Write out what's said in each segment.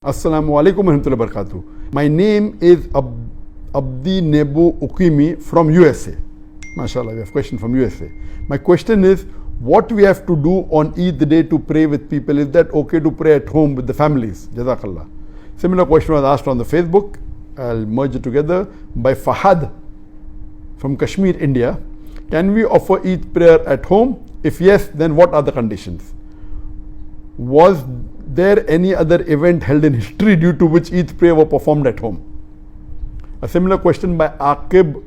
Assalamu alaikum warahmatullahi wabarakatuh. My name is Abdi Nebu Ukimi from USA. MashaAllah, we have a question from USA. My question is, what we have to do on Eid day to pray with people? Is that okay to pray at home with the families? Jazakallah. Similar question was asked on the Facebook. I'll merge it together by Fahad from Kashmir, India. Can we offer Eid prayer at home? If yes, then what are the conditions? Was there any other event held in history due to which Eid prayer were performed at home? A similar question by Aqib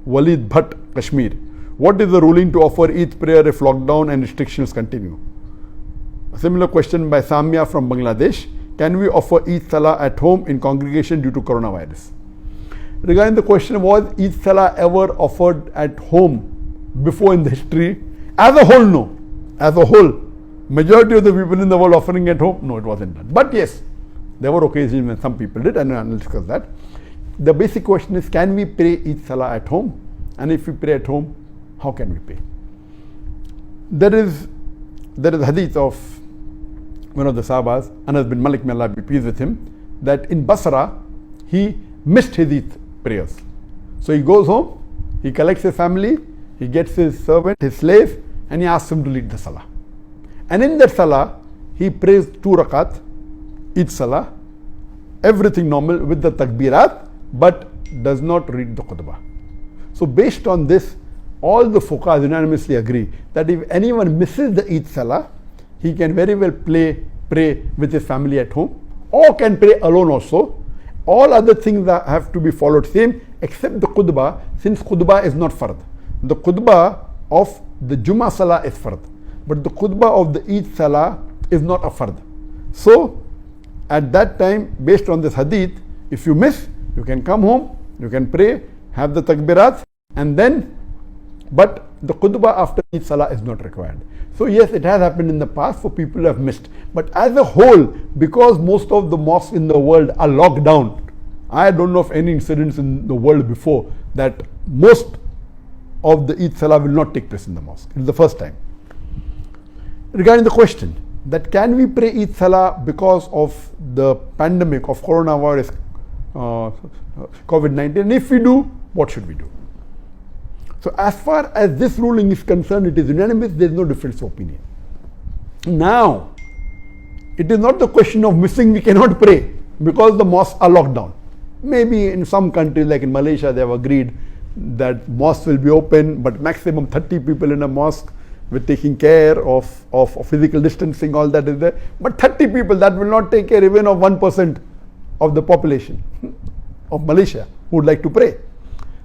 Walid Bhatt, Kashmir. What is the ruling to offer Eid prayer if lockdown and restrictions continue? A similar question by Samia from Bangladesh. Can we offer Eid Salaah at home in congregation due to coronavirus? Regarding the question, was Eid Salaah ever offered at home before in the history? As a whole, no. As a whole, majority of the people in the world offering at home, no, it wasn't done. But yes, there were occasions when some people did, and I'll discuss that. The basic question is, can we pray Eid Salaah at home? And if we pray at home, how can we pray? There is a hadith of one of the Sahabas, Anas bin Malik, may Allah be pleased with him, that in Basra, he missed his Eid prayers. So he goes home, he collects his family, he gets his servant, his slave, and he asks him to lead the Salah. And in that Salah, he prays 2 rakat, Eid Salah, everything normal with the takbirat, but does not read the khutbah. So based on this, all the fuqahas unanimously agree that if anyone misses the Eid Salah, he can very well pray with his family at home, or can pray alone also. All other things that have to be followed same, except the khutbah, since khutbah is not fard. The khutbah of the Jummah Salah is fard, but the khutbah of the Eid Salah is not a fard. So at that time, based on this hadith, if you miss, you can come home, you can pray, have the takbirat, and then, but the khutbah after Eid Salah is not required. So yes, it has happened in the past for people who have missed. But as a whole, because most of the mosques in the world are locked down, I don't know of any incidents in the world before that most of the Eid Salah will not take place in the mosque. It's the first time. Regarding the question that can we pray Eid Salah because of the pandemic of coronavirus, COVID-19, and if we do, what should we do? So as far as this ruling is concerned, it is unanimous, there is no difference of opinion. Now, it is not the question of missing, we cannot pray because the mosques are locked down. Maybe in some countries like in Malaysia, they have agreed that mosques will be open, but maximum 30 people in a mosque with taking care of physical distancing, all that is there. But 30 people, that will not take care even of 1% of the population of Malaysia who would like to pray.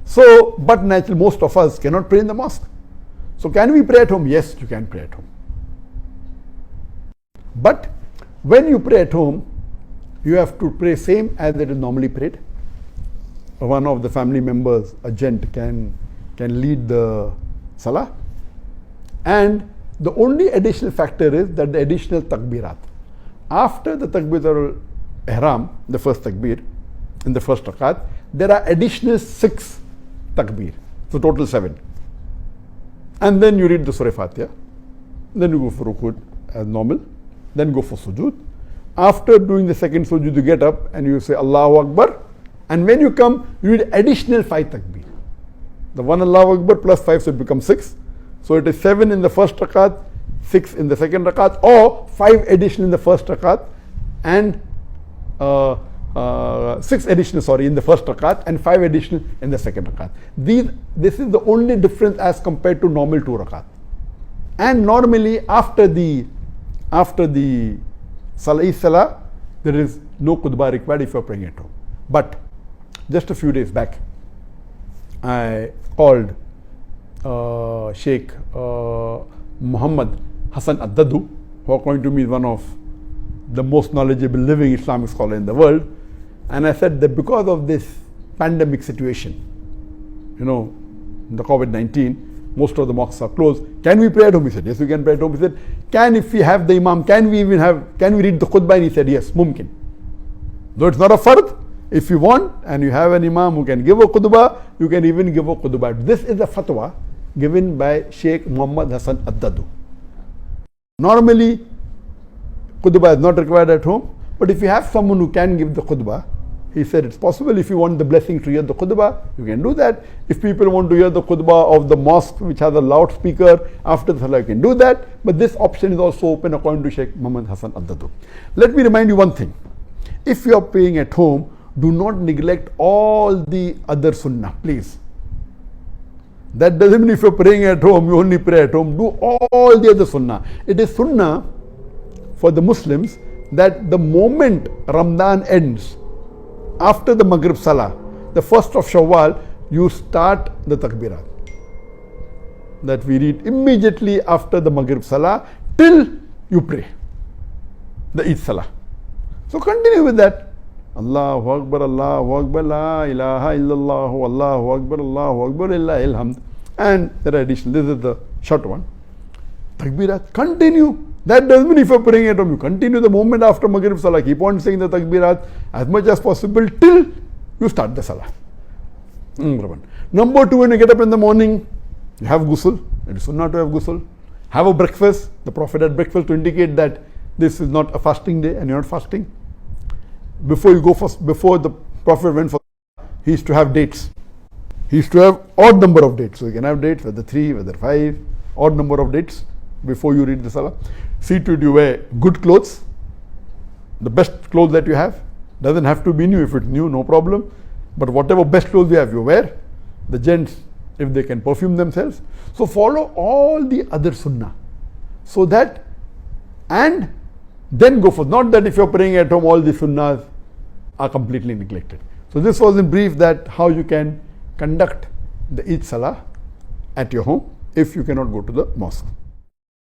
So, but naturally most of us cannot pray in the mosque. So can we pray at home? Yes, you can pray at home. But when you pray at home, you have to pray same as it is normally prayed. One of the family members, a gent, can lead the Salah. And the only additional factor is that the additional takbirat. After the takbiratul ihram, the first takbir, in the first rakat, there are additional 6 takbir, so total 7. And then you read the Surah Fatiha, then you go for rukud as normal, then go for sujood. After doing the second sujood, you get up and you say Allahu Akbar, and when you come, you read additional 5 takbir. The one Allahu Akbar plus 5, so it becomes 6. So it is 7 in the first rakat, 6 in the second rakat, or 5 additional in the first rakat, and 6 additional, in the first rakat, and 5 additional in the second rakat. This is the only difference as compared to normal 2 rakat. And normally after the Salah, there is no khutbah required if you are praying at home. But just a few days back, I called Sheikh Muhammad Hassan Addadu, who according to me is one of the most knowledgeable living Islamic scholar in the world. And I said that because of this pandemic situation, the COVID-19, most of the mosques are closed. Can we pray at home? He said, yes, we can pray at home. He said, if we have the imam, can we read the khutbah? And he said, yes, mumkin. Though it's not a fard, if you want and you have an imam who can give a khutbah, you can even give a khutbah. This is a fatwa given by Sheikh Muhammad Hassan Addadu. Normally, khutbah is not required at home, But if you have someone who can give the khutbah, he said it's possible. If you want the blessing to hear the khutbah, you can do that. If people want to hear the khutbah of the mosque which has a loudspeaker after the salah, you can do that. But this option is also open according to Sheikh Muhammad Hassan Addadu. Let me remind you one thing. If you are praying at home, do not neglect all the other sunnah, please. That doesn't mean if you're praying at home, you only pray at home. Do all the other sunnah. It is sunnah for the Muslims that the moment Ramadan ends, after the Maghrib Salah, the 1st of Shawwal, you start the takbirat. That we read immediately after the Maghrib Salah till you pray the Eid Salaah. So continue with that. Allahu Akbar, La ilaha illallah, Allahu Akbar, Illahil hamd. And there are additional, this is the short one. Takbirat, continue. That doesn't mean if you're praying at home, you continue the moment after Maghrib Salah. Keep on saying the takbirat as much as possible till you start the Salah. Number 2, when you get up in the morning, you have ghusl. It is sunnah to have ghusl. Have a breakfast. The Prophet had breakfast to indicate that this is not a fasting day and you're not fasting. Before the Prophet went for Salah, he used to have dates. He used to have odd number of dates. So you can have dates, whether 3, whether 5, odd number of dates before you read the Salah. See to it you wear good clothes, the best clothes that you have. Doesn't have to be new. If it's new, no problem. But whatever best clothes you have, you wear. The gents, if they can perfume themselves. So follow all the other sunnah. So that, and then go for, not that if you're praying at home, all the sunnahs are completely neglected. So this was in brief that how you can conduct the Eid Salah at your home if you cannot go to the mosque.